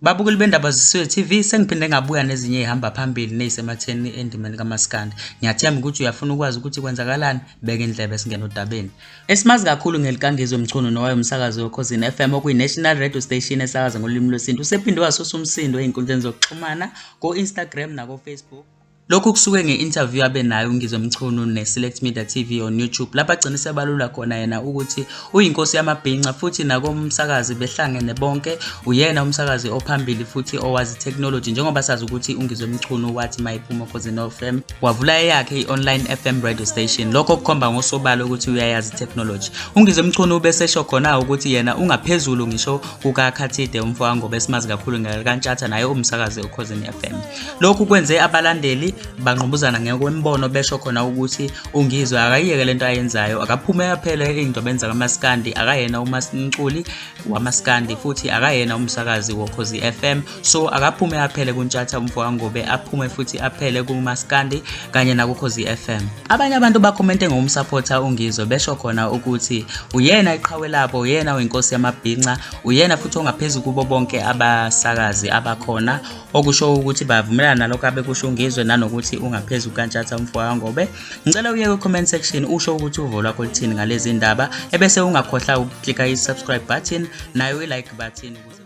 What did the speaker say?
Babukeli bendaba ziswe TV sengiphinde ngabuya nezinye ezihamba phambili nezisematheni endimeni kaMaskandi. Ngiyathemba ukuthi uyafuna ukwazi ukuthi kwenzakalani, beka indlebe singena odabeni. Esimazi kakhulu ngelikangizwe Mchunu nowaye umsakazi weKhosini FM okuyi-National Radio Station esakaza ngolimi lwesintu. Usephinde wasusa umsindo ezinkundleni zokuxhumana ko-Instagram nako-Facebook. Lokhu kusuke nge-interview abenayo uNgizwe Mchunu ne-Select Media TV on YouTube lapha agcina sebalula khona yena ukuthi uyinkosi yamabhinca futhi nakomsakazi behlangene bonke uyena umsakazi ophambili futhi owazi technology njengoba sazi ukuthi uNgizwe Mchunu wathi mayiphuma Kususe FM wavula yakhe i-online FM radio station lokho kukhomba ngosobala ukuthi uyayazi technology. uNgizwe Mchunu bese esho khona ukuthi yena ungaphezulu ngisho kukaKhathide umfowabo besimazi kakhulu ngakaNtshatha naye umsakazi weKhosini FM. Lokhu kwenze abalandeli banqubuzana ngekwembono besho khona ukuthi uNgizwe akayiyeke lento ayenzayo akaphume phela into benza kaMaskandi akayena umaculi wamaskandi futhi akayena umsakazi weKhosi FM so akaphume phela kuNtshatha umfowabo aphume futhi aphele kuMaskandi kanye nakuKhosi FM. Abanye abantu bakomente ngomsupporter uNgizwe besho khona ukuthi uyena iqhawe lapho uyena oyinkosi yamabhinca uyena futhi ongaphezulu kubo bonke abasakazi abakhona okusho ukuthi bavumelana nalokho abekusho uNgizwe nokuthi ungaphezulu kaNtshatha umfowabo. Ngicela uye ku-comment section usho ukuthi uvo lwakho lithini ngalezi ndaba ebese ungakhohlwa ukuklikka i-subscribe button nayo i-like button ukuze